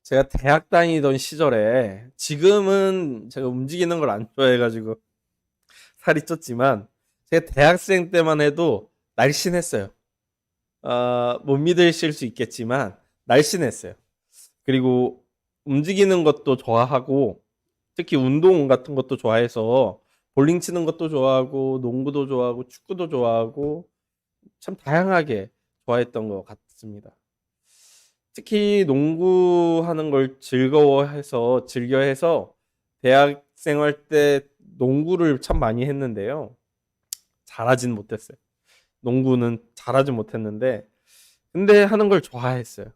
제가 대학 다니던 시절에 지금은 제가 움직이는 걸 안 좋아해가지고 살이 쪘지만 제가 대학생 때만 해도 날씬했어요. 못 믿으실 수 있겠지만 날씬했어요. 그리고 움직이는 것도 좋아하고 특히 운동 같은 것도 좋아해서 볼링 치는 것도 좋아하고 농구도 좋아하고 축구도 좋아하고 참 다양하게 좋아했던 것 같습니다. 특히 농구하는 걸 즐겨해서 대학 생활 때 농구를 참 많이 했는데요. 잘하진 못했어요. 농구는 잘하진 못했는데, 근데 하는 걸 좋아했어요.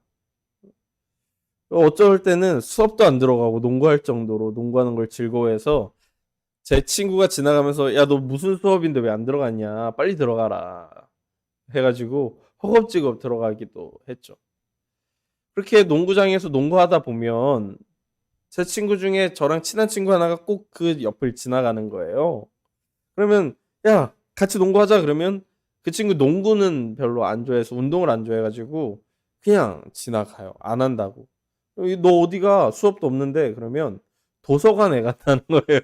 어쩔 때는 수업도 안 들어가고 농구할 정도로 농구하는 걸 즐거워해서 제 친구가 지나가면서 야, 너 무슨 수업인데 왜 안 들어갔냐? 빨리 들어가라. 해가지고 허겁지겁 들어가기도 했죠. 그렇게 농구장에서 농구하다 보면 제 친구 중에 저랑 친한 친구 하나가 꼭 그 옆을 지나가는 거예요. 그러면 야, 같이 농구하자 그러면 그 친구 농구는 별로 안 좋아해서 운동을 안 좋아해가지고 그냥 지나가요. 안 한다고. 너 어디가 수업도 없는데 그러면 도서관에 간다는 거예요.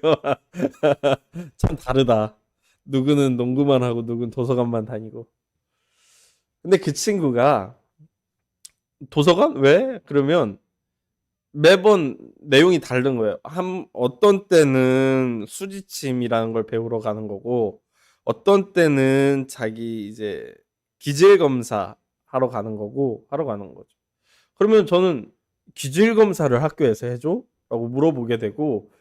참 다르다. 누구는 농구만 하고 누구는 도서관만 다니고. 근데 그 친구가 도서관 왜? 그러면 매번 내용이 다른 거예요. 어떤 때는 수지침이라는 걸 배우러 가는 거고, 어떤 때는 자기 이제 기질 검사 하러 가는 거죠. 그러면 저는 기질 검사를 학교에서 해줘? 라고 물어보게 되고,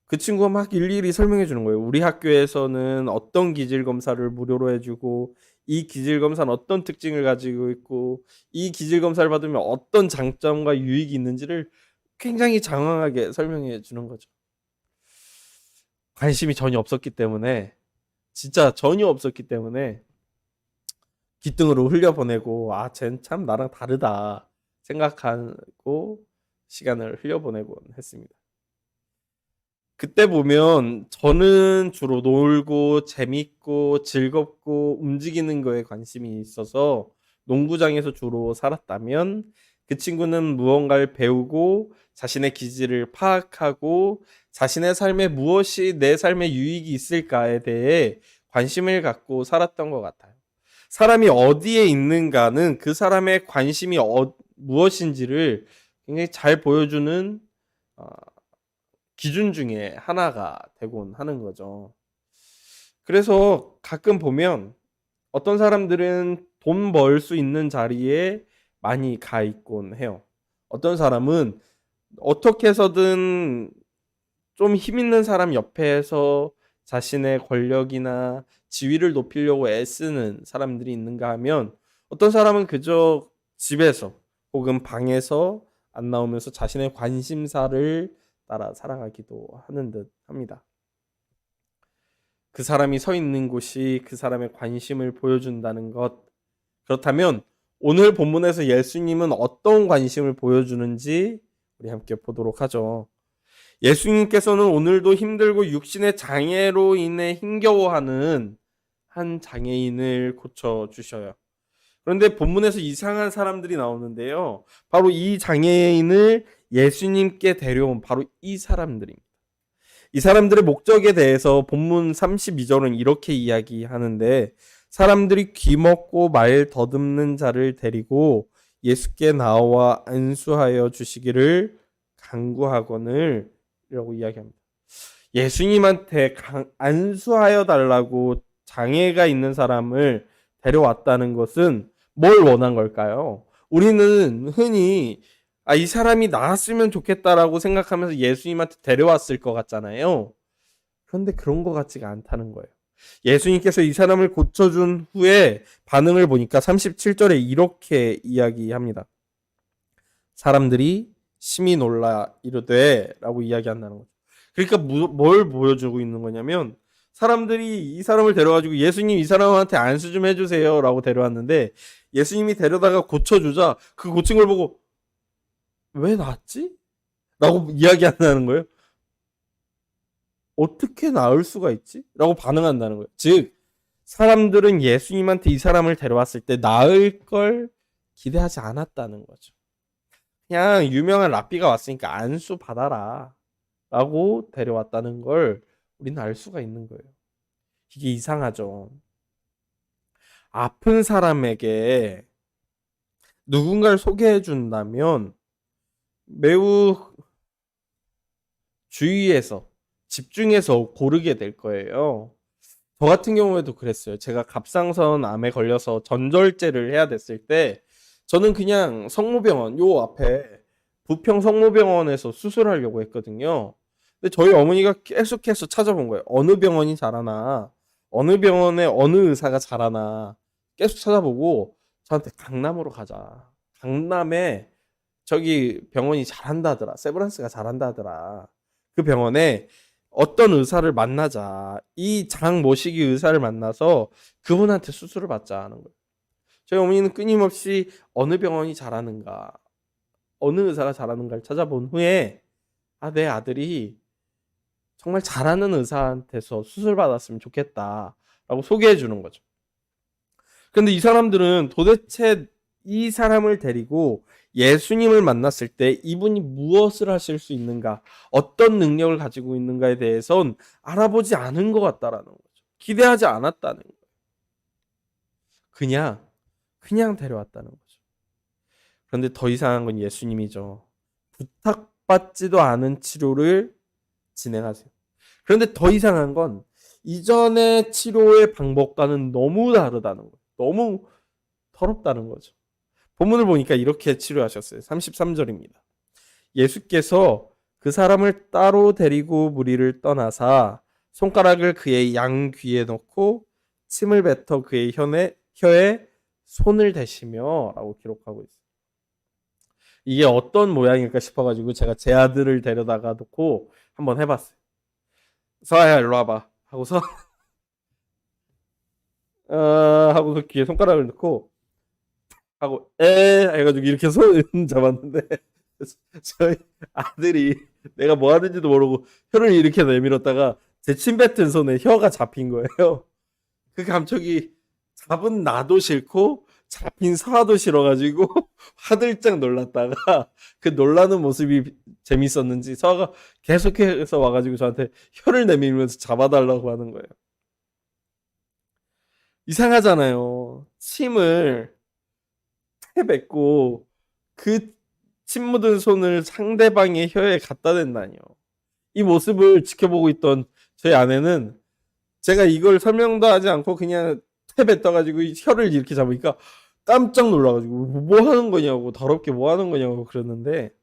그 친구가 막 일일이 설명해 주는 거예요. 우리 학교에서는 어떤 기질 검사를 무료로 해주고, 이 기질 검사는 어떤 특징을 가지고 있고, 이 기질 검사를 받으면 어떤 장점과 유익이 있는지를 굉장히 장황하게 설명해 주는 거죠. 관심이 전혀 없었기 때문에, 진짜 전혀 없었기 때문에, 귓등으로 흘려보내고, 아, 쟨 참 나랑 다르다 생각하고 시간을 흘려보내곤 했습니다. 그때 보면 저는 주로 놀고 재밌고 즐겁고 움직이는 거에 관심이 있어서 농구장에서 주로 살았다면 그 친구는 무언가를 배우고 자신의 기질을 파악하고 자신의 삶에 무엇이 내 삶에 유익이 있을까에 대해 관심을 갖고 살았던 것 같아요. 사람이 어디에 있는가는 그 사람의 관심이 무엇인지를 굉장히 잘 보여주는 어, 기준 중에 하나가 되곤 하는 거죠. 그래서 가끔 보면 어떤 사람들은 돈 벌 수 있는 자리에 많이 가 있곤 해요. 어떤 사람은 어떻게 해서든 좀 힘 있는 사람 옆에서 자신의 권력이나 지위를 높이려고 애쓰는 사람들이 있는가 하면 어떤 사람은 그저 집에서 혹은 방에서 안 나오면서 자신의 관심사를 따라 살아가기도 하는 듯 합니다. 그 사람이 서 있는 곳이 그 사람의 관심을 보여준다는 것. 그렇다면 오늘 본문에서 예수님은 어떤 관심을 보여주는지 우리 함께 보도록 하죠. 예수님께서는 오늘도 힘들고 육신의 장애로 인해 힘겨워하는 한 장애인을 고쳐주셔요. 그런데 본문에서 이상한 사람들이 나오는데요. 바로 이 장애인을 예수님께 데려온 바로 이 사람들입니다. 이 사람들의 목적에 대해서 본문 32절은 이렇게 이야기하는데 사람들이 귀먹고 말 더듬는 자를 데리고 예수께 나와 안수하여 주시기를 간구하거늘 이라고 이야기합니다. 예수님한테 안수하여 달라고 장애가 있는 사람을 데려왔다는 것은 뭘 원한 걸까요? 우리는 흔히 이 사람이 나았으면 좋겠다라고 생각하면서 예수님한테 데려왔을 것 같잖아요. 그런데 그런 것 같지가 않다는 거예요. 예수님께서 이 사람을 고쳐준 후에 반응을 보니까 37절에 이렇게 이야기합니다. 사람들이 심히 놀라 이르되 라고 이야기한다는 거죠. 그러니까 뭘 보여주고 있는 거냐면 사람들이 이 사람을 데려가지고 예수님 이 사람한테 안수 좀 해주세요 라고 데려왔는데 예수님이 데려다가 고쳐주자 그 고친 걸 보고 왜 나았지? 라고 이야기한다는 거예요. 어떻게 나을 수가 있지? 라고 반응한다는 거예요. 즉 사람들은 예수님한테 이 사람을 데려왔을 때 나을 걸 기대하지 않았다는 거죠. 그냥 유명한 랍비가 왔으니까 안수 받아라 라고 데려왔다는 걸 우리는 알 수가 있는 거예요. 이게 이상하죠. 아픈 사람에게 누군가를 소개해 준다면 매우 주의해서 집중해서 고르게 될 거예요. 저 같은 경우에도 그랬어요. 제가 갑상선 암에 걸려서 전절제를 해야 됐을 때 저는 그냥 성모병원 요 앞에 부평 성모병원에서 수술하려고 했거든요. 근데 저희 어머니가 계속해서 찾아본 거예요. 어느 병원이 잘하나, 어느 병원에 어느 의사가 잘하나 계속 찾아보고 저한테 강남으로 가자. 강남에 저기 병원이 잘한다더라. 세브란스가 잘한다더라. 그 병원에 어떤 의사를 만나자. 이 장 모시기 의사를 만나서 그분한테 수술을 받자 하는 거예요. 저희 어머니는 끊임없이 어느 병원이 잘하는가, 어느 의사가 잘하는가를 찾아본 후에 내 아들이 정말 잘하는 의사한테서 수술 받았으면 좋겠다라고 소개해 주는 거죠. 근데 이 사람들은 도대체 이 사람을 데리고 예수님을 만났을 때 이분이 무엇을 하실 수 있는가, 어떤 능력을 가지고 있는가에 대해선 알아보지 않은 것 같다라는 거죠. 기대하지 않았다는 거예요. 그냥 데려왔다는 거죠. 그런데 더 이상한 건 예수님이죠. 부탁받지도 않은 치료를 진행하세요. 그런데 더 이상한 건 이전의 치료의 방법과는 너무 다르다는 거예요. 너무 더럽다는 거죠. 본문을 보니까 이렇게 치료하셨어요. 33절입니다. 예수께서 그 사람을 따로 데리고 무리를 떠나사 손가락을 그의 양 귀에 넣고 침을 뱉어 그의 혀에 손을 대시며 라고 기록하고 있어요. 이게 어떤 모양일까 싶어가지고 제가 제 아들을 데려다가 놓고 한번 해봤어요. 서아야 일로 와봐 하고서 하고서 귀에 손가락을 넣고 하고 해가지고 이렇게 손 잡았는데 저희 아들이 내가 뭐 하는지도 모르고 혀를 이렇게 내밀었다가 제 침 뱉은 손에 혀가 잡힌 거예요. 그 감촉이 잡은 나도 싫고 잡힌 서아도 싫어가지고 화들짝 놀랐다가 그 놀라는 모습이 재밌었는지 서아가 계속해서 와가지고 저한테 혀를 내밀면서 잡아달라고 하는 거예요. 이상하잖아요. 침을 뱉고 그 침 묻은 손을 상대방의 혀에 갖다 댄다니요. 이 모습을 지켜보고 있던 저희 아내는 제가 이걸 설명도 하지 않고 그냥 뱉어가지고 혀를 이렇게 잡으니까 깜짝 놀라가지고 뭐 하는 거냐고, 더럽게 뭐 하는 거냐고 그러는데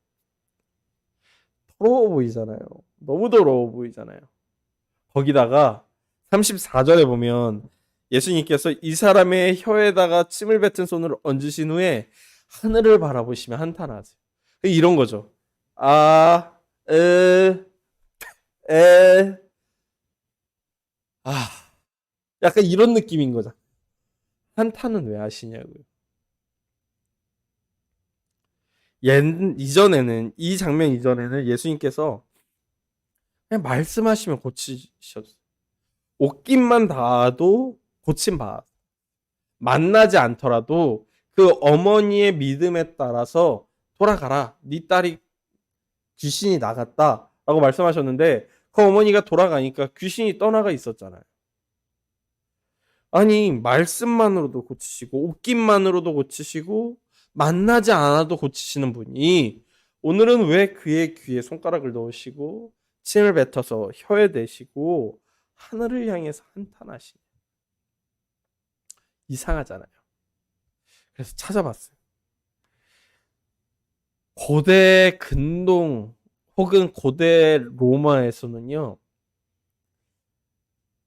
더러워 보이잖아요. 너무 더러워 보이잖아요. 거기다가 34절에 보면 예수님께서 이 사람의 혀에다가 침을 뱉은 손을 얹으신 후에 하늘을 바라보시며 한탄하세요. 이런 거죠. 아, 에, 에, 아, 약간 이런 느낌인 거죠. 한탄은 왜 하시냐고요. 이 장면 이전에는 예수님께서 그냥 말씀하시면 고치셨어요. 옷깃만 닿아도 고침 받았어요. 만나지 않더라도 그 어머니의 믿음에 따라서 돌아가라. 네 딸이 귀신이 나갔다. 라고 말씀하셨는데 그 어머니가 돌아가니까 귀신이 떠나가 있었잖아요. 아니 말씀만으로도 고치시고 옷깃만으로도 고치시고 만나지 않아도 고치시는 분이 오늘은 왜 그의 귀에 손가락을 넣으시고 침을 뱉어서 혀에 대시고 하늘을 향해서 한탄하시냐. 이상하잖아요. 그래서 찾아봤어요. 고대 근동 혹은 고대 로마에서는요.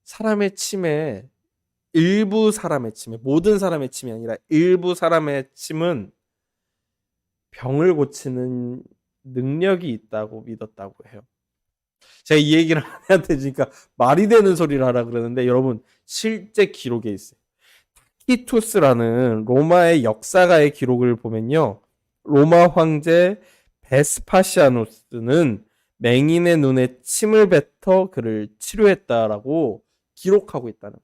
사람의 침에 일부 사람의 침에 모든 사람의 침이 아니라 일부 사람의 침은 병을 고치는 능력이 있다고 믿었다고 해요. 제가 이 얘기를 아내한테 해주니까 말이 되는 소리를 하라 그러는데 여러분 실제 기록에 있어요. 타키투스라는 로마의 역사가의 기록을 보면요. 로마 황제 베스파시아누스는 맹인의 눈에 침을 뱉어 그를 치료했다라고 기록하고 있다는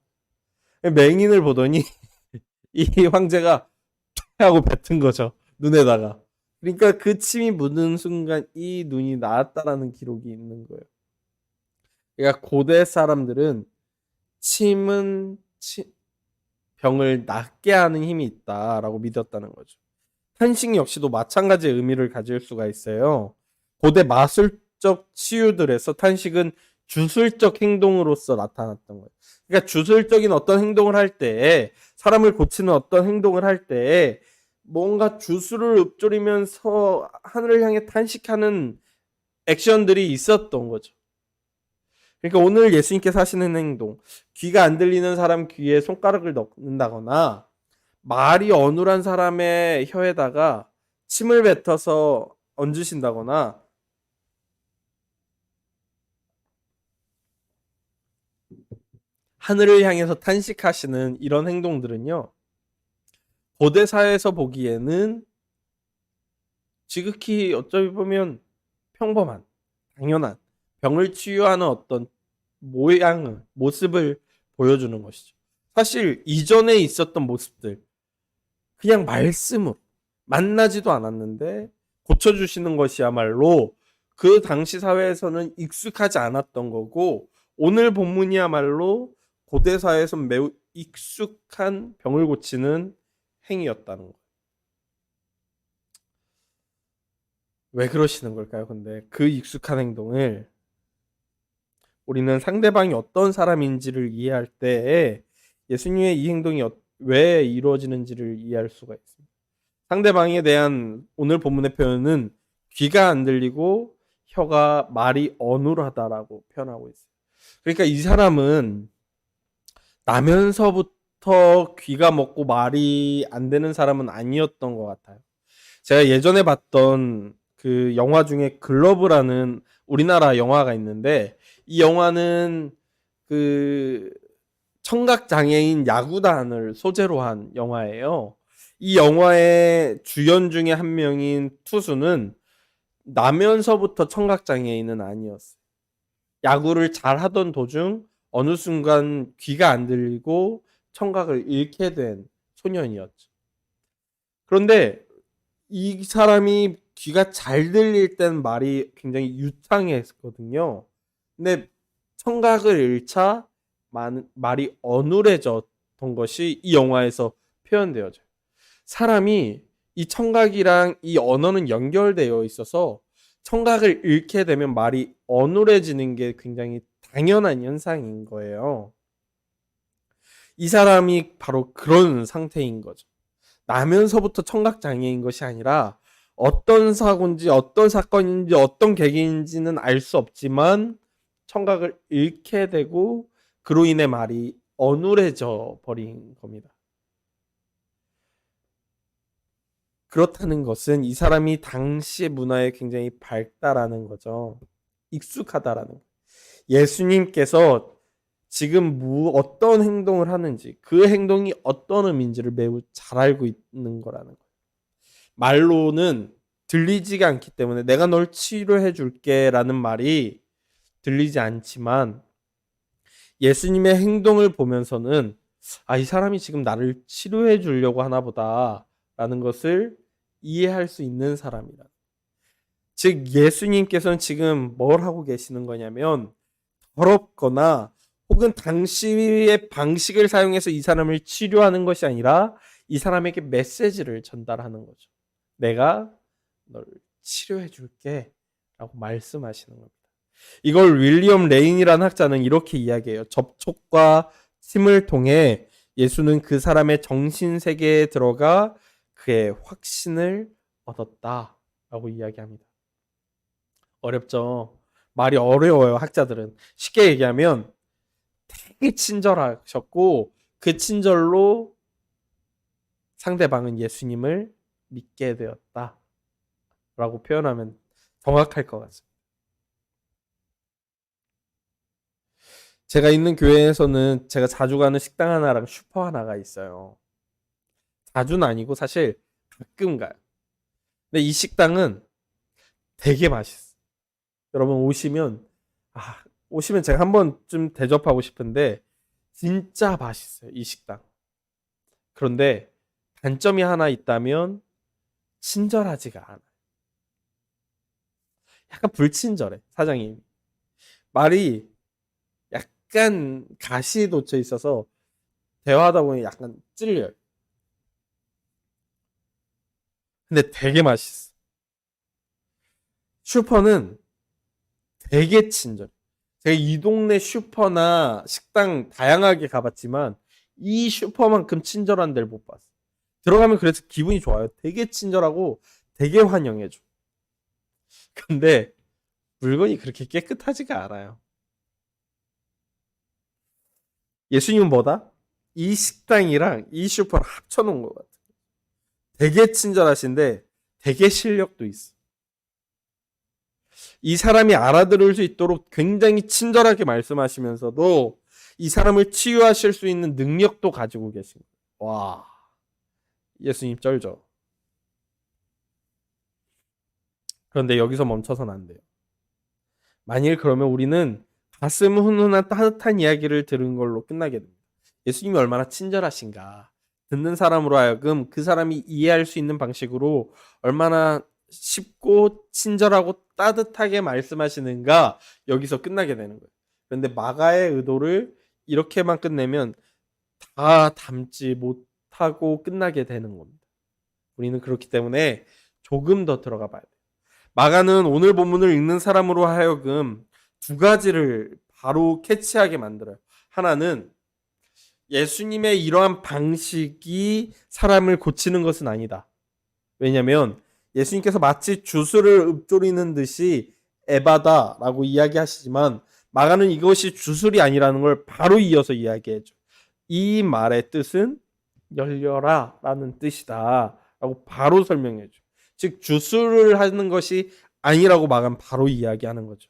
거예요. 맹인을 보더니 이 황제가 하고 뱉은 거죠. 눈에다가. 그러니까 그 침이 묻은 순간 이 눈이 나았다라는 기록이 있는 거예요. 그러니까 고대 사람들은 침은 병을 낫게 하는 힘이 있다라고 믿었다는 거죠. 탄식 역시도 마찬가지의 의미를 가질 수가 있어요. 고대 마술적 치유들에서 탄식은 주술적 행동으로서 나타났던 거예요. 그러니까 주술적인 어떤 행동을 할 때, 사람을 고치는 어떤 행동을 할 때, 뭔가 주술을 읊조리면서 하늘을 향해 탄식하는 액션들이 있었던 거죠. 그러니까 오늘 예수님께서 하시는 행동, 귀가 안 들리는 사람 귀에 손가락을 넣는다거나, 말이 어눌한 사람의 혀에다가 침을 뱉어서 얹으신다거나, 하늘을 향해서 탄식하시는 이런 행동들은요, 고대 사회에서 보기에는 지극히 어쩌면 보면 평범한, 당연한 병을 치유하는 어떤 모습을 보여주는 것이죠. 사실 이전에 있었던 모습들, 그냥 말씀으로 만나지도 않았는데 고쳐주시는 것이야말로 그 당시 사회에서는 익숙하지 않았던 거고, 오늘 본문이야말로 고대 사회에서 매우 익숙한 병을 고치는 행위였다는 거예요. 왜 그러시는 걸까요? 근데 그 익숙한 행동을 우리는 상대방이 어떤 사람인지를 이해할 때 예수님의 이 행동이 왜 이루어지는지를 이해할 수가 있습니다. 상대방에 대한 오늘 본문의 표현은 귀가 안 들리고 혀가 말이 어눌하다라고 표현하고 있어요. 그러니까 이 사람은 나면서부터 귀가 먹고 말이 안 되는 사람은 아니었던 것 같아요. 제가 예전에 봤던 그 영화 중에 글러브라는 우리나라 영화가 있는데, 이 영화는 그 청각 장애인 야구단을 소재로 한 영화예요. 이 영화의 주연 중에 한 명인 투수는 나면서부터 청각 장애인은 아니었어요. 야구를 잘 하던 도중 어느 순간 귀가 안 들리고 청각을 잃게 된 소년이었죠. 그런데 이 사람이 귀가 잘 들릴 땐 말이 굉장히 유창했거든요. 근데 청각을 잃자 말이 어눌해졌던 것이 이 영화에서 표현되어져요. 사람이 이 청각이랑 이 언어는 연결되어 있어서 청각을 잃게 되면 말이 어눌해지는 게 굉장히 당연한 현상인 거예요. 이 사람이 바로 그런 상태인 거죠. 나면서부터 청각 장애인 것이 아니라 어떤 사고인지 어떤 사건인지 어떤 계기인지는 알 수 없지만 청각을 잃게 되고 그로 인해 말이 어눌해져 버린 겁니다. 그렇다는 것은 이 사람이 당시의 문화에 굉장히 밝다라는 거죠. 익숙하다라는 거예요. 예수님께서 지금 어떤 행동을 하는지, 그 행동이 어떤 의미인지를 매우 잘 알고 있는 거라는 거예요. 말로는 들리지가 않기 때문에 내가 널 치료해 줄게 라는 말이 들리지 않지만, 예수님의 행동을 보면서는 이 사람이 지금 나를 치료해 주려고 하나 보다 라는 것을 이해할 수 있는 사람이다. 즉 예수님께서는 지금 뭘 하고 계시는 거냐면, 더럽거나 혹은 당시의 방식을 사용해서 이 사람을 치료하는 것이 아니라 이 사람에게 메시지를 전달하는 거죠. 내가 널 치료해 줄게 라고 말씀하시는 겁니다. 이걸 윌리엄 레인이라는 학자는 이렇게 이야기해요. 접촉과 침을 통해 예수는 그 사람의 정신세계에 들어가 그의 확신을 얻었다라고 이야기합니다. 어렵죠. 말이 어려워요, 학자들은. 쉽게 얘기하면 되게 친절하셨고 그 친절로 상대방은 예수님을 믿게 되었다 라고 표현하면 정확할 것 같습니다. 제가 있는 교회에서는 제가 자주 가는 식당 하나랑 슈퍼 하나가 있어요. 자주는 아니고 사실 가끔 가요. 근데 이 식당은 되게 맛있어요. 여러분 오시면 제가 한 번쯤 대접하고 싶은데 진짜 맛있어요, 이 식당. 그런데 단점이 하나 있다면 친절하지가 않아요. 약간 불친절해, 사장님이. 말이 약간 가시에 돋쳐 있어서 대화하다 보니 약간 찔려요. 근데 되게 맛있어. 슈퍼는 되게 친절해. 제가 이 동네 슈퍼나 식당 다양하게 가봤지만 이 슈퍼만큼 친절한 데를 못 봤어. 들어가면 그래서 기분이 좋아요. 되게 친절하고 되게 환영해줘. 근데 물건이 그렇게 깨끗하지가 않아요. 예수님은 뭐다? 이 식당이랑 이 슈퍼를 합쳐놓은 것 같아. 되게 친절하신데 되게 실력도 있어. 이 사람이 알아들을 수 있도록 굉장히 친절하게 말씀하시면서도 이 사람을 치유하실 수 있는 능력도 가지고 계신 거예요. 와, 예수님 쩔죠. 그런데 여기서 멈춰서는 안 돼요. 만일 그러면 우리는 가슴 훈훈한 따뜻한 이야기를 들은 걸로 끝나게 됩니다. 예수님이 얼마나 친절하신가. 듣는 사람으로 하여금 그 사람이 이해할 수 있는 방식으로 얼마나 쉽고 친절하고 따뜻하게 말씀하시는가, 여기서 끝나게 되는 거예요. 그런데 마가의 의도를 이렇게만 끝내면 다 담지 못하고 끝나게 되는 겁니다. 우리는 그렇기 때문에 조금 더 들어가 봐야 돼요. 마가는 오늘 본문을 읽는 사람으로 하여금 두 가지를 바로 캐치하게 만들어요. 하나는 예수님의 이러한 방식이 사람을 고치는 것은 아니다. 왜냐하면 예수님께서 마치 주술을 읊조리는 듯이 에바다라고 이야기하시지만 마가는 이것이 주술이 아니라는 걸 바로 이어서 이야기해줘. 이 말의 뜻은 열려라 라는 뜻이다 라고 바로 설명해줘. 즉 주술을 하는 것이 아니라고 마가는 바로 이야기하는 거죠.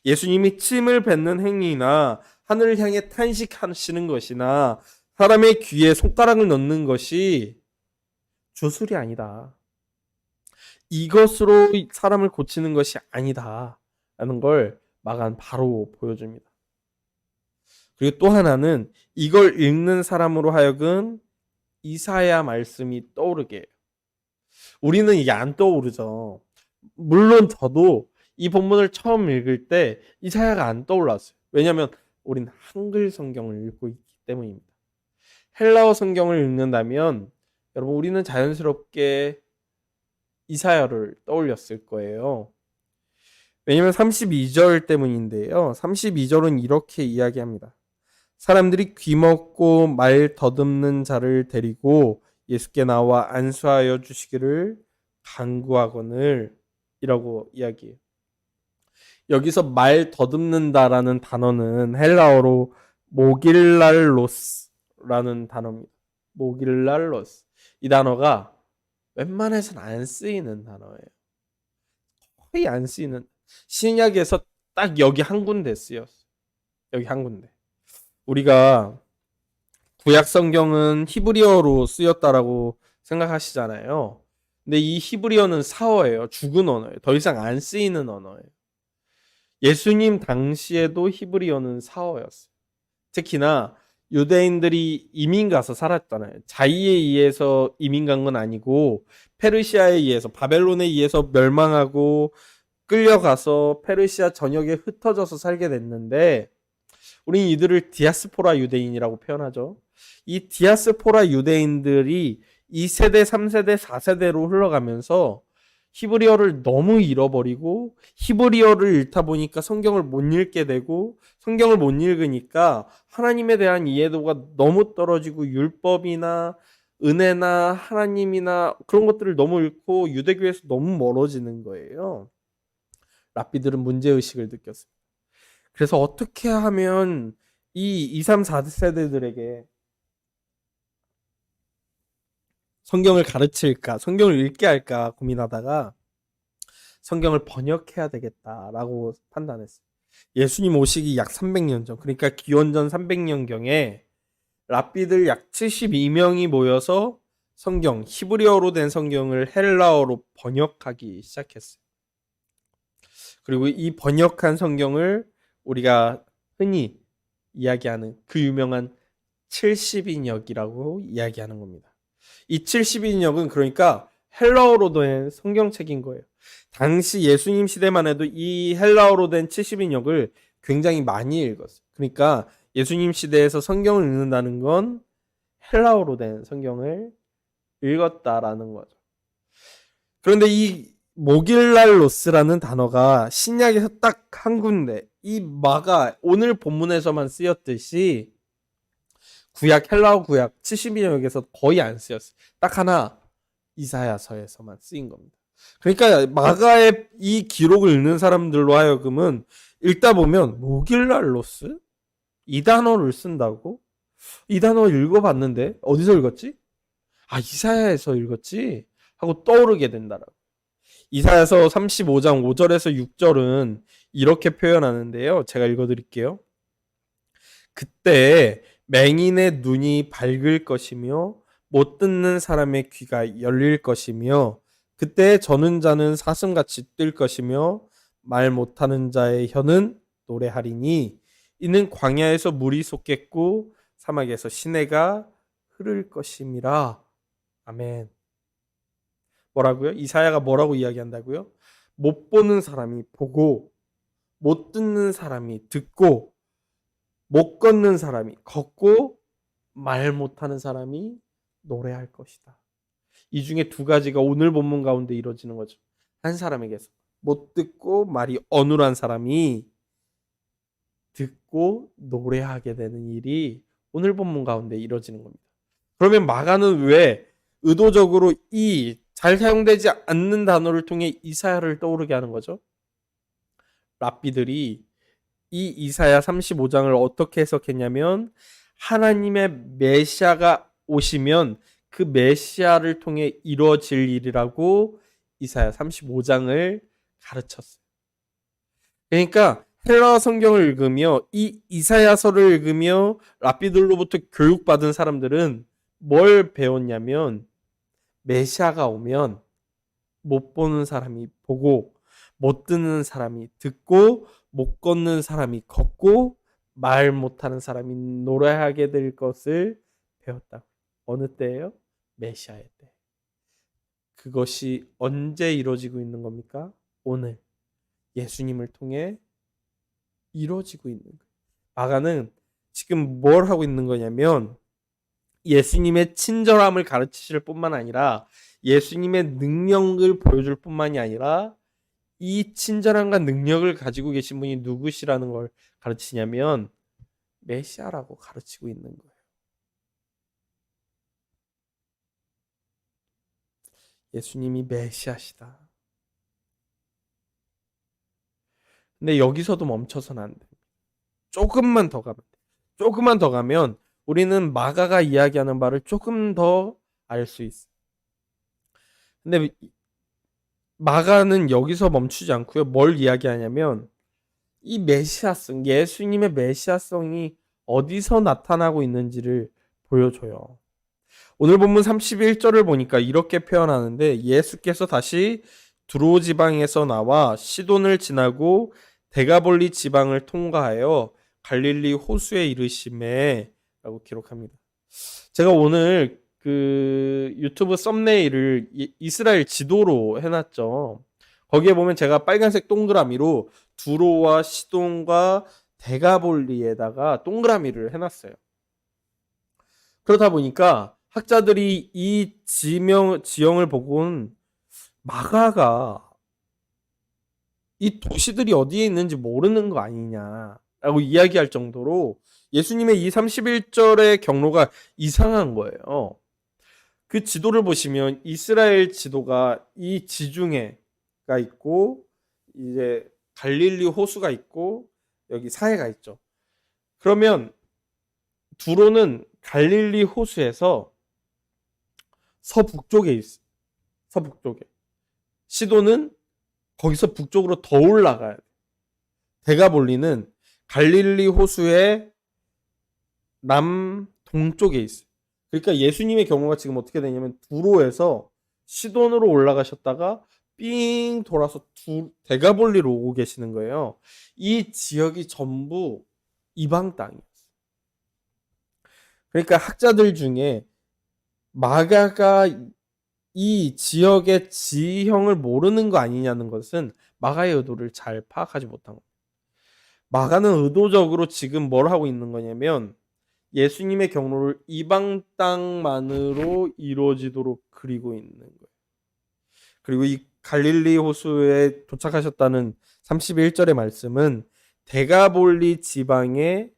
예수님이 침을 뱉는 행위나 하늘을 향해 탄식하시는 것이나 사람의 귀에 손가락을 넣는 것이 주술이 아니다. 이것으로 사람을 고치는 것이 아니다 라는 걸 마가는 바로 보여줍니다. 그리고 또 하나는 이걸 읽는 사람으로 하여금 이사야 말씀이 떠오르게 해요. 우리는 이게 안 떠오르죠. 물론 저도 이 본문을 처음 읽을 때 이사야가 안 떠올랐어요. 왜냐하면 우린 한글 성경을 읽고 있기 때문입니다. 헬라어 성경을 읽는다면 여러분 우리는 자연스럽게 이사야를 떠올렸을 거예요. 왜냐하면 32절 때문인데요. 32절은 이렇게 이야기합니다. 사람들이 귀먹고 말 더듬는 자를 데리고 예수께 나와 안수하여 주시기를 간구하거늘 이라고 이야기해요. 여기서 말 더듬는다라는 단어는 헬라어로 모길랄로스라는 단어입니다. 모길랄로스. 이 단어가 웬만해서는 안 쓰이는 단어예요. 거의 안 쓰이는. 신약에서 딱 여기 한 군데 쓰였어. 여기 한 군데. 우리가 구약 성경은 히브리어로 쓰였다라고 생각하시잖아요. 근데 이 히브리어는 사어예요. 죽은 언어예요. 더 이상 안 쓰이는 언어예요. 예수님 당시에도 히브리어는 사어였어요. 특히나 유대인들이 이민 가서 살았잖아요. 자의에 의해서 이민 간 건 아니고 페르시아에 의해서, 바벨론에 의해서 멸망하고 끌려가서 페르시아 전역에 흩어져서 살게 됐는데 우린 이들을 디아스포라 유대인이라고 표현하죠. 이 디아스포라 유대인들이 2세대, 3세대, 4세대로 흘러가면서 히브리어를 너무 잃어버리고 히브리어를 읽다 보니까 성경을 못 읽게 되고 성경을 못 읽으니까 하나님에 대한 이해도가 너무 떨어지고 율법이나 은혜나 하나님이나 그런 것들을 너무 잃고 유대교에서 너무 멀어지는 거예요. 랍비들은 문제의식을 느꼈습니다. 그래서 어떻게 하면 이 2, 3, 4세대들에게 성경을 가르칠까, 성경을 읽게 할까 고민하다가 성경을 번역해야 되겠다라고 판단했어요. 예수님 오시기 약 300년 전, 그러니까 기원전 300년경에 랍비들 약 72명이 모여서 성경, 히브리어로 된 성경을 헬라어로 번역하기 시작했어요. 그리고 이 번역한 성경을 우리가 흔히 이야기하는 그 유명한 70인역이라고 이야기하는 겁니다. 이 70인역은 그러니까 헬라어로 된 성경책인 거예요. 당시 예수님 시대만 해도 이 헬라어로 된 70인역을 굉장히 많이 읽었어요. 그러니까 예수님 시대에서 성경을 읽는다는 건 헬라어로 된 성경을 읽었다라는 거죠. 그런데 이 모길랄로스라는 단어가 신약에서 딱 한 군데, 이 마가 오늘 본문에서만 쓰였듯이 구약 헬라어 구약 70인역에서 거의 안 쓰였어요. 딱 하나 이사야서에서만 쓰인 겁니다. 그러니까 마가의 이 기록을 읽는 사람들로 하여금은 읽다 보면 모길랄로스? 이 단어를 쓴다고? 이 단어 읽어봤는데 어디서 읽었지? 아, 이사야에서 읽었지? 하고 떠오르게 된다라고. 이사야서 35장 5절에서 6절은 이렇게 표현하는데요. 제가 읽어드릴게요. 그때 맹인의 눈이 밝을 것이며 못 듣는 사람의 귀가 열릴 것이며 그때 저는 자는 사슴같이 뛸 것이며 말 못하는 자의 혀는 노래하리니 이는 광야에서 물이 솟겠고 사막에서 시내가 흐를 것임이라. 아멘. 뭐라고요? 이사야가 뭐라고 이야기한다고요? 못 보는 사람이 보고 못 듣는 사람이 듣고 못 걷는 사람이 걷고 말 못하는 사람이 노래할 것이다. 이 중에 두 가지가 오늘 본문 가운데 이루어지는 거죠. 한 사람에게서 못 듣고 말이 어눌한 사람이 듣고 노래하게 되는 일이 오늘 본문 가운데 이루어지는 겁니다. 그러면 마가는 왜 의도적으로 이 잘 사용되지 않는 단어를 통해 이사야를 떠오르게 하는 거죠? 랍비들이 이 이사야 35장을 어떻게 해석했냐면 하나님의 메시아가 오시면 그 메시아를 통해 이루어질 일이라고 이사야 35장을 가르쳤어요. 그러니까 헬라어 성경을 읽으며 이 이사야서를 읽으며 랍비들로부터 교육받은 사람들은 뭘 배웠냐면 메시아가 오면 못 보는 사람이 보고 못 듣는 사람이 듣고 못 걷는 사람이 걷고 말 못하는 사람이 노래하게 될 것을 배웠다. 어느 때예요? 메시아의 때. 그것이 언제 이루어지고 있는 겁니까? 오늘 예수님을 통해 이루어지고 있는 거예요. 마가는 지금 뭘 하고 있는 거냐면 예수님의 친절함을 가르치실 뿐만 아니라 예수님의 능력을 보여줄 뿐만이 아니라 이 친절함과 능력을 가지고 계신 분이 누구시라는 걸 가르치냐면 메시아라고 가르치고 있는 거예요. 예수님이 메시아시다. 근데 여기서도 멈춰서는 안 돼. 조금만 더 가면 돼. 조금만 더 가면 우리는 마가가 이야기하는 바를 조금 더 알 수 있어. 근데 마가는 여기서 멈추지 않고요. 뭘 이야기하냐면 이 메시아성, 예수님의 메시아성이 어디서 나타나고 있는지를 보여줘요. 오늘 본문 31절을 보니까 이렇게 표현하는데 예수께서 다시 두로 지방에서 나와 시돈을 지나고 데가볼리 지방을 통과하여 갈릴리 호수에 이르시매 라고 기록합니다. 제가 오늘 그 유튜브 썸네일을 이스라엘 지도로 해놨죠. 거기에 보면 제가 빨간색 동그라미로 두로와 시돈과 데가볼리에다가 동그라미를 해놨어요. 그러다 보니까 학자들이 이 지형을 보고는 마가가 이 도시들이 어디에 있는지 모르는 거 아니냐라고 이야기할 정도로 예수님의 이 31절의 경로가 이상한 거예요. 그 지도를 보시면 이스라엘 지도가 이 지중해가 있고 이제 갈릴리 호수가 있고 여기 사해가 있죠. 그러면 두로는 갈릴리 호수에서 서북쪽에 있어. 서북쪽에. 시도는 거기서 북쪽으로 더 올라가야 돼. 데가볼리는 갈릴리 호수의 남동쪽에 있어요. 그러니까 예수님의 경우가 지금 어떻게 되냐면 두로에서 시돈으로 올라가셨다가 삥 돌아서 데가볼리로 오고 계시는 거예요. 이 지역이 전부 이방 땅이었어요. 그러니까 학자들 중에 마가가 이 지역의 지형을 모르는 거 아니냐는 것은 마가의 의도를 잘 파악하지 못한 겁니다. 마가는 의도적으로 지금 뭘 하고 있는 거냐면 예수님의 경로를 이방 땅만으로 이루어지도록 그리고 있는 거예요. 그리고 이 갈릴리 호수에 도착하셨다는 31절의 말씀은 데가볼리 지방의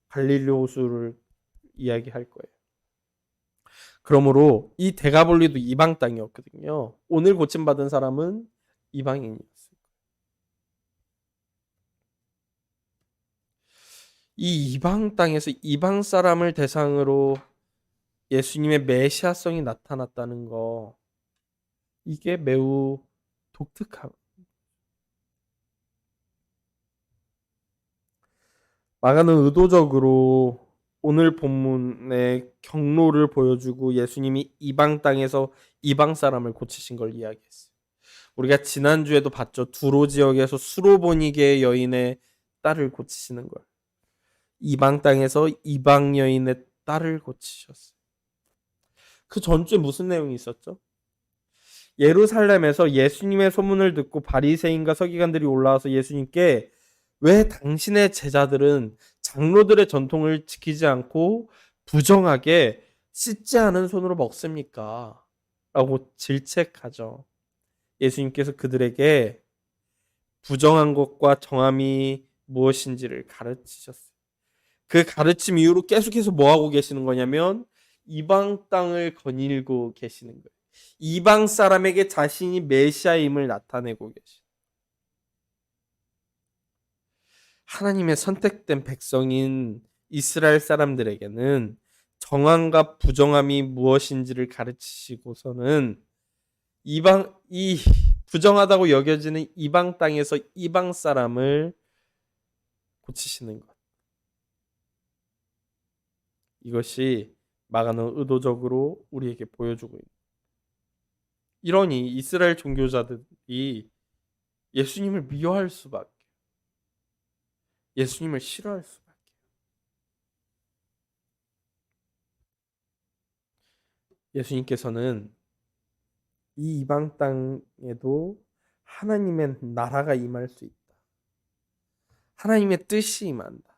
갈릴리 호수를 이야기할 거예요. 그러므로 이 데가볼리도 이방 땅이었거든요. 오늘 고침받은 사람은 이방인이었어요. 이 이방 땅에서 이방 사람을 대상으로 예수님의 메시아성이 나타났다는 거, 이게 매우 독특한. 마가는 의도적으로 오늘 본문의 경로를 보여주고 예수님이 이방 땅에서 이방 사람을 고치신 걸 이야기했어요. 우리가 지난주에도 봤죠. 두로 지역에서 수로보니게 여인의 딸을 고치시는 걸. 이방 땅에서 이방 여인의 딸을 고치셨어요. 그 전주에 무슨 내용이 있었죠? 예루살렘에서 예수님의 소문을 듣고 바리새인과 서기관들이 올라와서 예수님께 왜 당신의 제자들은 장로들의 전통을 지키지 않고 부정하게 씻지 않은 손으로 먹습니까? 라고 질책하죠. 예수님께서 그들에게 부정한 것과 정함이 무엇인지를 가르치셨어요. 그 가르침 이후로 계속해서 뭐 하고 계시는 거냐면 이방 땅을 거닐고 계시는 거예요. 이방 사람에게 자신이 메시아임을 나타내고 계시. 하나님의 선택된 백성인 이스라엘 사람들에게는 정함과 부정함이 무엇인지를 가르치시고서는 이 부정하다고 여겨지는 이방 땅에서 이방 사람을 고치시는 것. 이것이 마가는 의도적으로 우리에게 보여주고 있는. 이러니 이스라엘 종교자들이 예수님을 미워할 수밖에, 예수님을 싫어할 수밖에. 예수님께서는 이 이방 땅에도 하나님의 나라가 임할 수 있다. 하나님의 뜻이 임한다.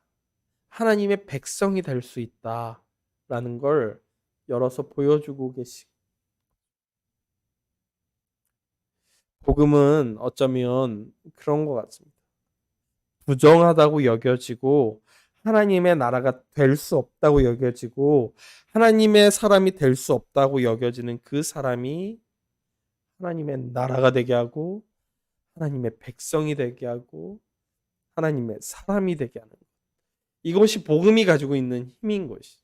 하나님의 백성이 될 수 있다라는 걸 열어서 보여주고 계시고, 복음은 어쩌면 그런 것 같습니다. 부정하다고 여겨지고 하나님의 나라가 될 수 없다고 여겨지고 하나님의 사람이 될 수 없다고 여겨지는 그 사람이 하나님의 나라가 되게 하고 하나님의 백성이 되게 하고 하나님의 사람이 되게 하는 것. 이것이 복음이 가지고 있는 힘인 것이죠.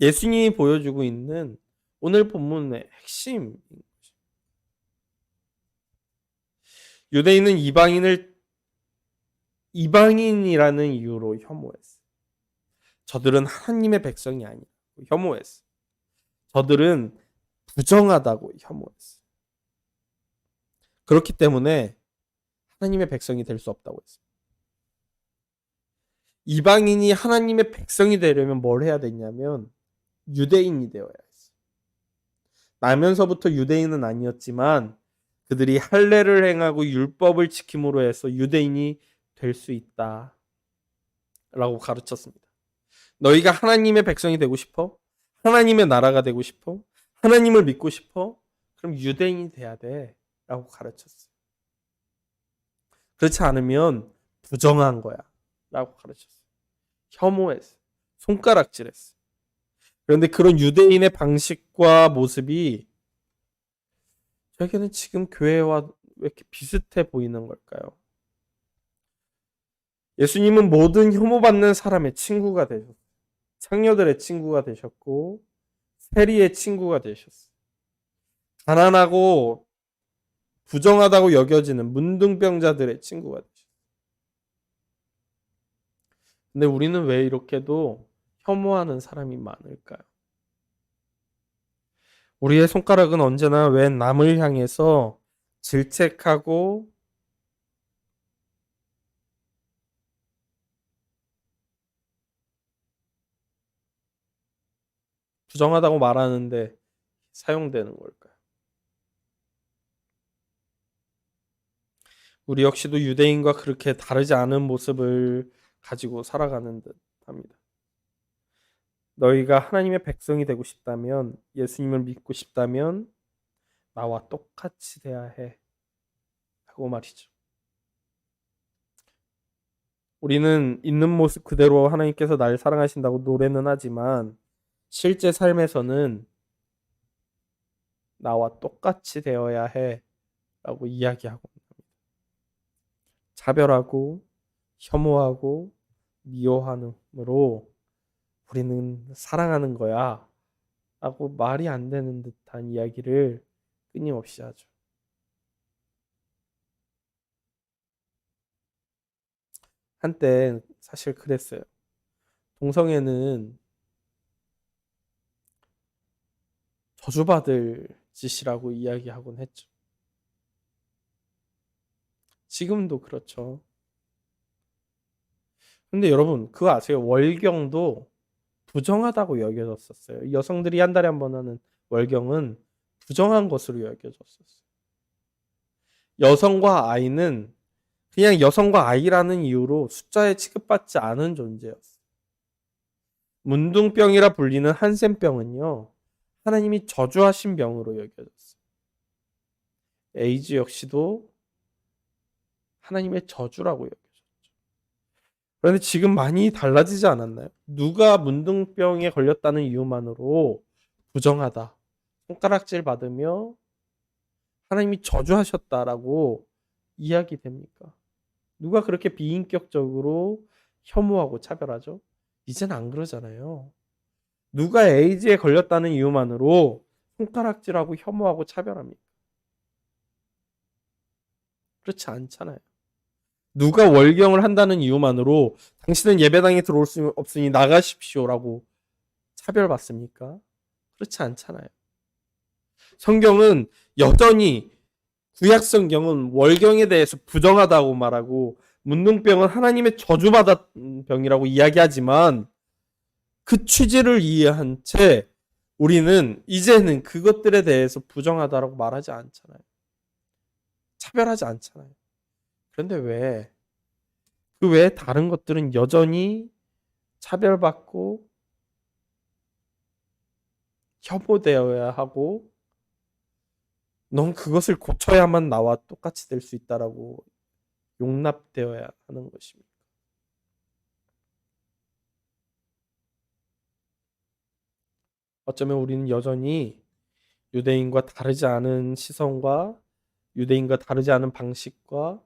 예수님이 보여주고 있는 오늘 본문의 핵심인 것이죠. 유대인은 이방인이라는 이유로 혐오했어요. 저들은 하나님의 백성이 아니라고 혐오했어요. 저들은 부정하다고 혐오했어요. 그렇기 때문에 하나님의 백성이 될 수 없다고 했어요. 이방인이 하나님의 백성이 되려면 뭘 해야 되냐면 유대인이 되어야 했어요. 나면서부터 유대인은 아니었지만 그들이 할례를 행하고 율법을 지킴으로 해서 유대인이 될 수 있다 라고 가르쳤습니다. 너희가 하나님의 백성이 되고 싶어? 하나님의 나라가 되고 싶어? 하나님을 믿고 싶어? 그럼 유대인이 돼야 돼 라고 가르쳤어요. 그렇지 않으면 부정한 거야 라고 가르쳤어요. 혐오했어요. 손가락질했어요. 그런데 그런 유대인의 방식과 모습이 저에게는 지금 교회와 왜 이렇게 비슷해 보이는 걸까요? 예수님은 모든 혐오받는 사람의 친구가 되셨어요. 창녀들의 친구가 되셨고 세리의 친구가 되셨어요. 가난하고 부정하다고 여겨지는 문둥병자들의 친구가 되셨어요. 근데 우리는 왜 이렇게도 혐오하는 사람이 많을까요? 우리의 손가락은 언제나 왜 남을 향해서 질책하고 부정하다고 말하는데 사용되는 걸까요? 우리 역시도 유대인과 그렇게 다르지 않은 모습을 가지고 살아가는 듯 합니다. 너희가 하나님의 백성이 되고 싶다면, 예수님을 믿고 싶다면 나와 똑같이 돼야 해 하고 말이죠. 우리는 있는 모습 그대로 하나님께서 날 사랑하신다고 노래는 하지만 실제 삶에서는 나와 똑같이 되어야 해 라고 이야기하고 차별하고 혐오하고 미워함으로 우리는 사랑하는 거야 라고 말이 안 되는 듯한 이야기를 끊임없이 하죠. 한때 사실 그랬어요. 동성애는 저주받을 짓이라고 이야기하곤 했죠. 지금도 그렇죠. 근데 여러분 그거 아세요? 월경도 부정하다고 여겨졌었어요. 여성들이 한 달에 한 번 하는 월경은 부정한 것으로 여겨졌었어요. 여성과 아이는 그냥 여성과 아이라는 이유로 숫자에 취급받지 않은 존재였어요. 문둥병이라 불리는 한센병은요, 하나님이 저주하신 병으로 여겨졌어요. 에이즈 역시도 하나님의 저주라고 여겨졌죠. 그런데 지금 많이 달라지지 않았나요? 누가 문둥병에 걸렸다는 이유만으로 부정하다, 손가락질 받으며 하나님이 저주하셨다라고 이야기됩니까? 누가 그렇게 비인격적으로 혐오하고 차별하죠? 이젠 안 그러잖아요. 누가 에이즈에 걸렸다는 이유만으로 손가락질하고 혐오하고 차별합니까? 그렇지 않잖아요. 누가 월경을 한다는 이유만으로 당신은 예배당에 들어올 수 없으니 나가십시오라고 차별받습니까? 그렇지 않잖아요. 성경은 여전히 구약 성경은 월경에 대해서 부정하다고 말하고 문둥병은 하나님의 저주받은 병이라고 이야기하지만 그 취지를 이해한 채 우리는 이제는 그것들에 대해서 부정하다라고 말하지 않잖아요. 차별하지 않잖아요. 그런데 왜 그 외에 다른 것들은 여전히 차별받고 혐오되어야 하고 넌 그것을 고쳐야만 나와 똑같이 될 수 있다라고 용납되어야 하는 것입니다. 어쩌면 우리는 여전히 유대인과 다르지 않은 시선과 유대인과 다르지 않은 방식과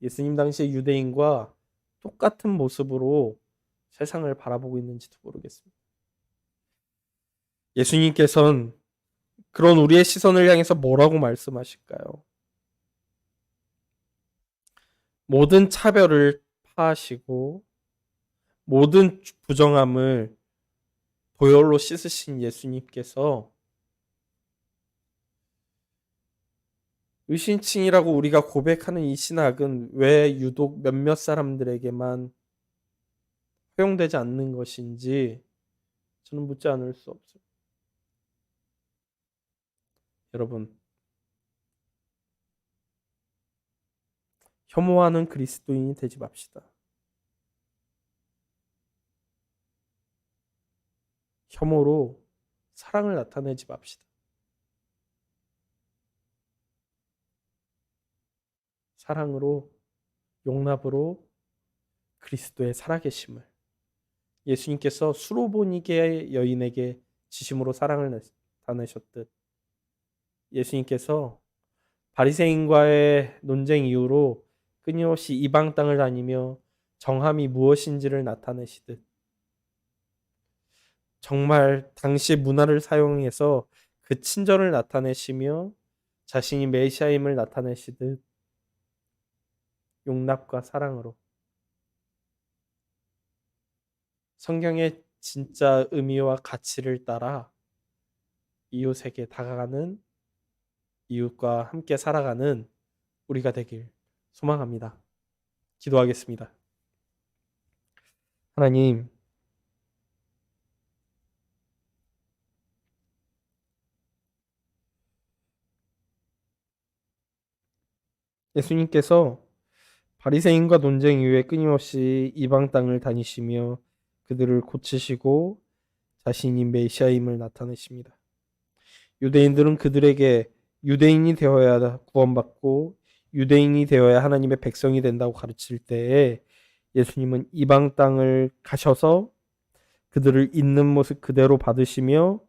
예수님 당시의 유대인과 똑같은 모습으로 세상을 바라보고 있는지도 모르겠습니다. 예수님께서는 그런 우리의 시선을 향해서 뭐라고 말씀하실까요? 모든 차별을 파하시고 모든 부정함을 보혈로 씻으신 예수님께서 의신칭이라고 우리가 고백하는 이 신학은 왜 유독 몇몇 사람들에게만 허용되지 않는 것인지 저는 묻지 않을 수 없어요. 여러분, 혐오하는 그리스도인이 되지 맙시다. 혐오로 사랑을 나타내지 맙시다. 사랑으로, 용납으로 그리스도의 살아계심을 예수님께서 수로보니게 여인에게 지심으로 사랑을 나타내셨듯 예수님께서 바리새인과의 논쟁 이후로 끊임없이 이방 땅을 다니며 정함이 무엇인지를 나타내시듯 정말 당시의 문화를 사용해서 그 친절을 나타내시며 자신이 메시아임을 나타내시듯 용납과 사랑으로 성경의 진짜 의미와 가치를 따라 이웃에게 다가가는 이웃과 함께 살아가는 우리가 되길 소망합니다. 기도하겠습니다. 하나님, 예수님께서 바리새인과 논쟁 이후에 끊임없이 이방 땅을 다니시며 그들을 고치시고 자신이 메시아임을 나타내십니다. 유대인들은 그들에게 유대인이 되어야 구원받고 유대인이 되어야 하나님의 백성이 된다고 가르칠 때에 예수님은 이방 땅을 가셔서 그들을 있는 모습 그대로 받으시며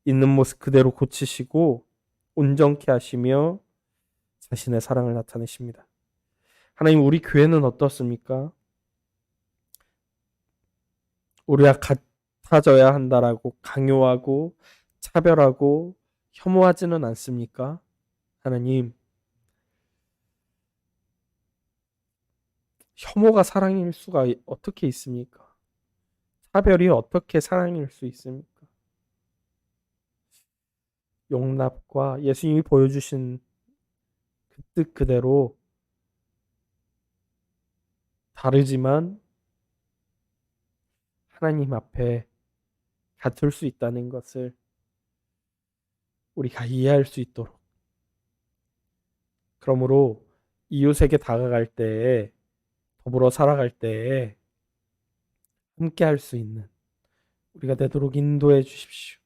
있는 모습 그대로 고치시고 온전케 하시며 자신의 사랑을 나타내십니다. 하나님, 우리 교회는 어떻습니까? 우리가 같아져야 한다라고 강요하고 차별하고 혐오하지는 않습니까? 하나님, 혐오가 사랑일 수가 어떻게 있습니까? 차별이 어떻게 사랑일 수 있습니까? 용납과 예수님이 보여주신 그 뜻 그대로 다르지만 하나님 앞에 같을 수 있다는 것을 우리가 이해할 수 있도록, 그러므로 이웃에게 다가갈 때에, 더불어 살아갈 때에 함께 할 수 있는 우리가 되도록 인도해 주십시오.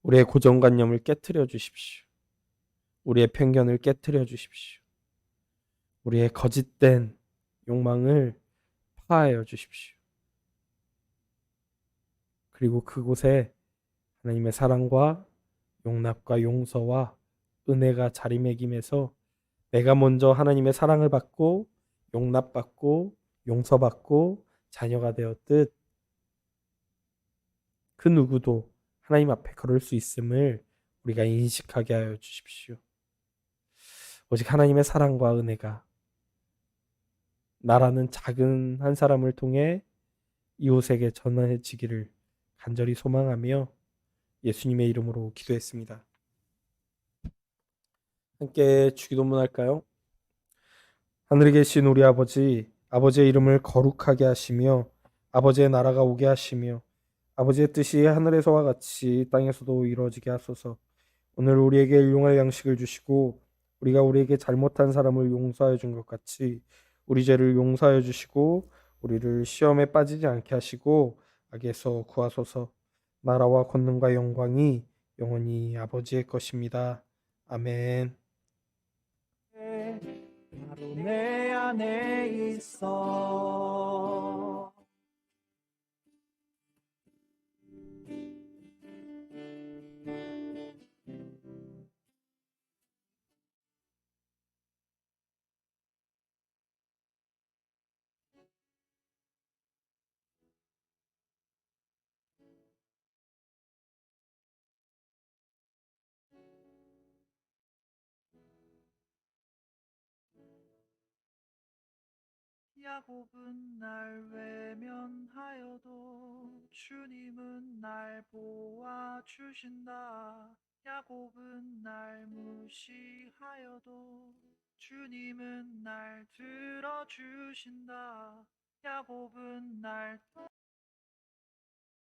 우리의 고정관념을 깨뜨려 주십시오. 우리의 편견을 깨뜨려 주십시오. 우리의 거짓된 욕망을 파하여 주십시오. 그리고 그곳에 하나님의 사랑과 용납과 용서와 은혜가 자리매김해서 내가 먼저 하나님의 사랑을 받고 용납받고 용서받고 자녀가 되었듯 그 누구도 하나님 앞에 걸을 수 있음을 우리가 인식하게 하여 주십시오. 오직 하나님의 사랑과 은혜가 나라는 작은 한 사람을 통해 이웃에게 전해지기를 간절히 소망하며 예수님의 이름으로 기도했습니다. 함께 주기도문 할까요? 하늘에 계신 우리 아버지, 아버지의 이름을 거룩하게 하시며 아버지의 나라가 오게 하시며 아버지의 뜻이 하늘에서와 같이 땅에서도 이루어지게 하소서. 오늘 우리에게 일용할 양식을 주시고 우리가 우리에게 잘못한 사람을 용서하여 준 것 같이 우리 죄를 용서하여 주시고 우리를 시험에 빠지지 않게 하시고 악에서 구하소서. 나라와 권능과 영광이 영원히 아버지의 것입니다. 아멘. 바로 내 안에 있어. 야곱은 날 외면하여도 주님은 날 보아주신다. 야곱은 날 무시하여도 주님은 날 들어주신다. 야곱은 날